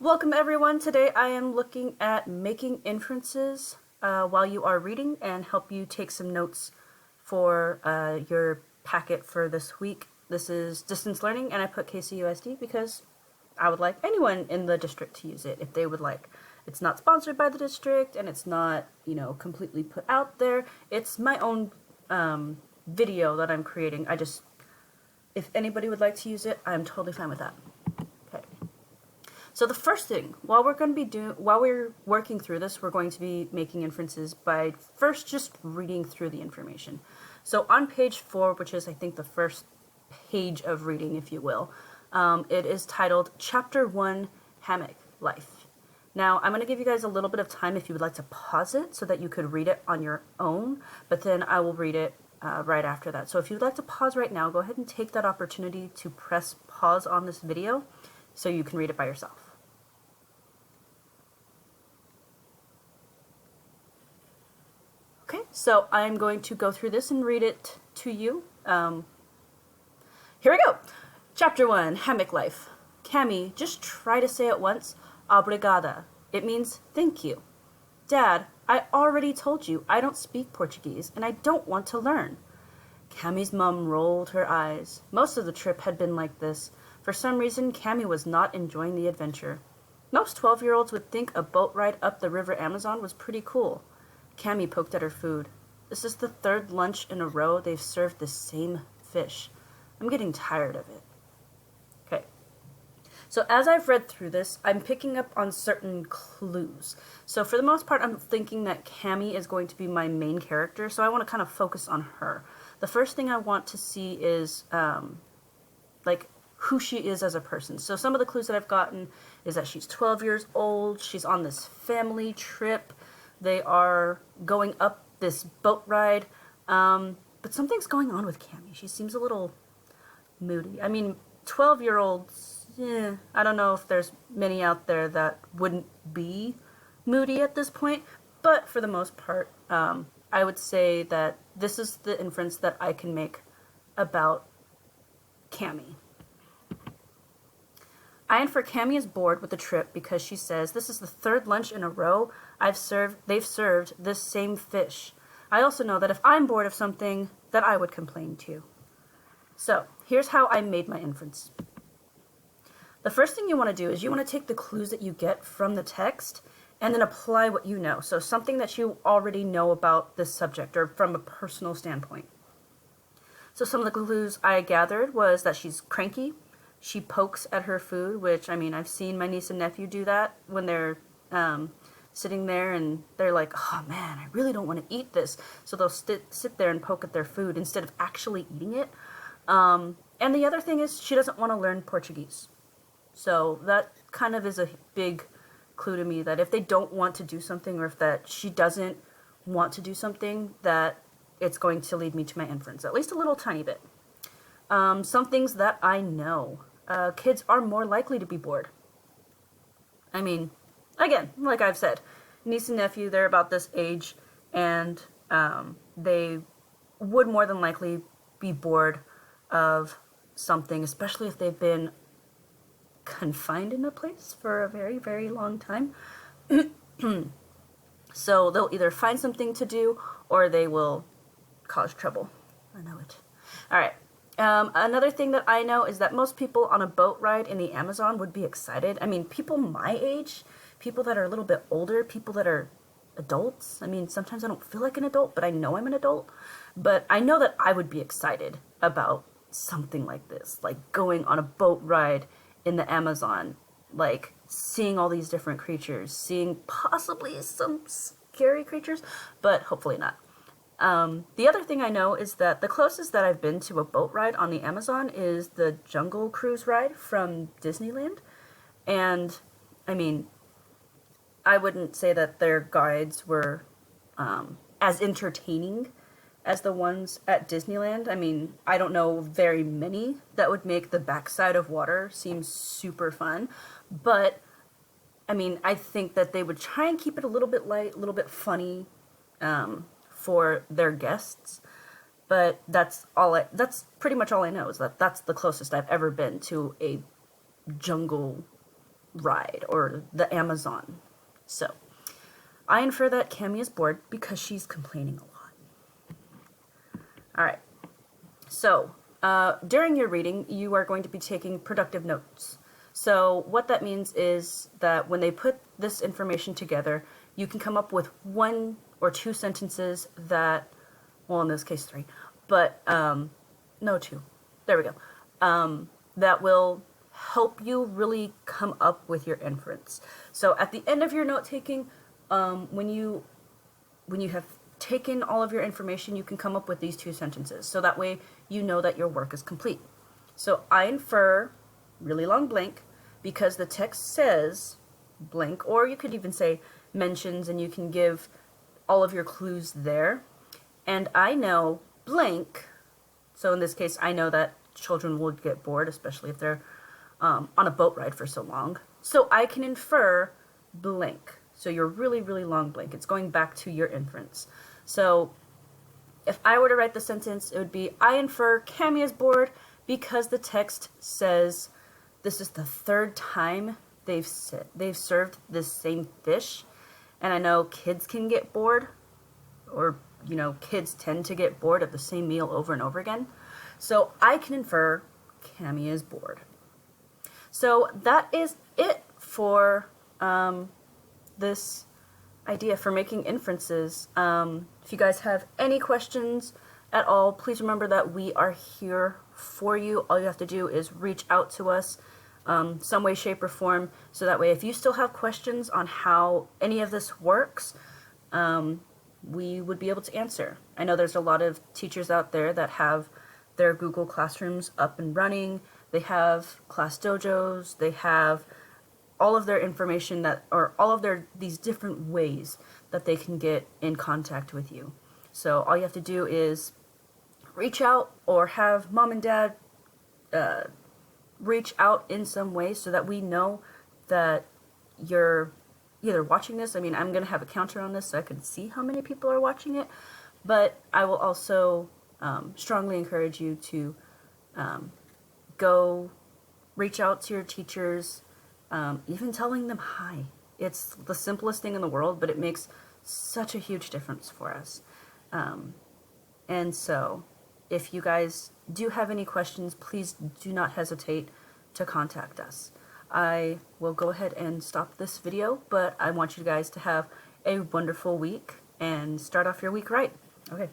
Welcome everyone. Today I am looking at making inferences while you are reading and help you take some notes for your packet for this week. This is distance learning and I put KCUSD because I would like anyone in the district to use it if they would like. It's not sponsored by the district and it's not, completely put out there. It's my own video that I'm creating. If anybody would like to use it, I'm totally fine with that. Okay. So the first thing, while we're working through this, we're going to be making inferences by first just reading through the information. So on page 4, which is I think the first page of reading, if you will, it is titled Chapter 1, Hammock Life. Now, I'm going to give you guys a little bit of time if you would like to pause it so that you could read it on your own, but then I will read it right after that. So if you'd like to pause right now, go ahead and take that opportunity to press pause on this video so you can read it by yourself. Okay, so I'm going to go through this and read it to you. Here we go. Chapter 1, Hammock Life. Cammy, just try to say it once. Obrigada. It means thank you. Dad, I already told you I don't speak Portuguese and I don't want to learn. Cammy's mom rolled her eyes. Most of the trip had been like this. For some reason, Cammy was not enjoying the adventure. Most 12-year-olds would think a boat ride up the River Amazon was pretty cool. Cammy poked at her food. This is the third lunch in a row they've served the same fish. I'm getting tired of it. Okay. So as I've read through this, I'm picking up on certain clues. So for the most part, I'm thinking that Cammy is going to be my main character, so I want to kind of focus on her. The first thing I want to see is, who she is as a person. So some of the clues that I've gotten is that she's 12 years old, she's on this family trip, they are going up this boat ride, but something's going on with Cammy. She seems a little moody. I mean, 12-year-olds, I don't know if there's many out there that wouldn't be moody at this point, but for the most part, I would say that this is the inference that I can make about Cammy. I infer Cammy is bored with the trip because she says, this is the third lunch in a row they've served this same fish. I also know that if I'm bored of something, that I would complain too. So, here's how I made my inference. The first thing you want to do is you want to take the clues that you get from the text and then apply what you know. So something that you already know about this subject or from a personal standpoint. So some of the clues I gathered was that she's cranky. She pokes at her food, which, I mean, I've seen my niece and nephew do that when they're sitting there and they're like, oh man, I really don't want to eat this. So they'll sit there and poke at their food instead of actually eating it. And the other thing is she doesn't want to learn Portuguese. So that kind of is a big clue to me that if they don't want to do something or if that she doesn't want to do something, that it's going to lead me to my inference, at least a little tiny bit. Some things that I know. Kids are more likely to be bored. I mean, again, like I've said, niece and nephew, they're about this age, and they would more than likely be bored of something, especially if they've been confined in a place for a very, very long time. So they'll either find something to do or they will cause trouble. I know it. All right. Another thing that I know is that most people on a boat ride in the Amazon would be excited. I mean, people my age, people that are a little bit older, people that are adults. I mean, sometimes I don't feel like an adult, but I know I'm an adult. But I know that I would be excited about something like this, like going on a boat ride in the Amazon, like seeing all these different creatures, seeing possibly some scary creatures, but hopefully not. The other thing I know is that the closest that I've been to a boat ride on the Amazon is the Jungle Cruise ride from Disneyland. And, I mean, I wouldn't say that their guides were as entertaining as the ones at Disneyland. I mean, I don't know very many that would make the backside of water seem super fun. But, I mean, I think that they would try and keep it a little bit light, a little bit funny, for their guests, but that's pretty much all I know is that that's the closest I've ever been to a jungle ride or the Amazon. So I infer that Cammie is bored because she's complaining a lot. All right. So during your reading, you are going to be taking productive notes. So what that means is that when they put this information together, you can come up with 1 or 2 sentences that, well, in this case 3, but no, 2. There we go. That will help you really come up with your inference. So at the end of your note taking, when you have taken all of your information, you can come up with these 2 sentences. So that way you know that your work is complete. So I infer really long blank because the text says blank, or you could even say mentions, and you can give all of your clues there. And I know blank, so in this case I know that children will get bored, especially if they're on a boat ride for so long. So I can infer blank. So your really, really long blank. It's going back to your inference. So if I were to write the sentence, it would be, I infer Cammie is bored because the text says this is the 3rd time they've served this same fish. And I know kids can get bored, or, you know, kids tend to get bored of the same meal over and over again. So I can infer Cammie is bored. So that is it for this idea for making inferences. If you guys have any questions at all, please remember that we are here for you. All you have to do is reach out to us some way, shape, or form, so that way if you still have questions on how any of this works, we would be able to answer. I know there's a lot of teachers out there that have their Google Classrooms up and running. They have class dojos. They have all of their information that, or all of these different ways that they can get in contact with you. So all you have to do is reach out, or have mom and dad reach out in some way, so that we know that you're either watching this. I mean, I'm going to have a counter on this so I can see how many people are watching it, but I will also strongly encourage you to go reach out to your teachers, even telling them hi. It's the simplest thing in the world, but it makes such a huge difference for us. And so if you guys do have any questions, please do not hesitate to contact us. I will go ahead and stop this video, but I want you guys to have a wonderful week and start off your week right. Okay.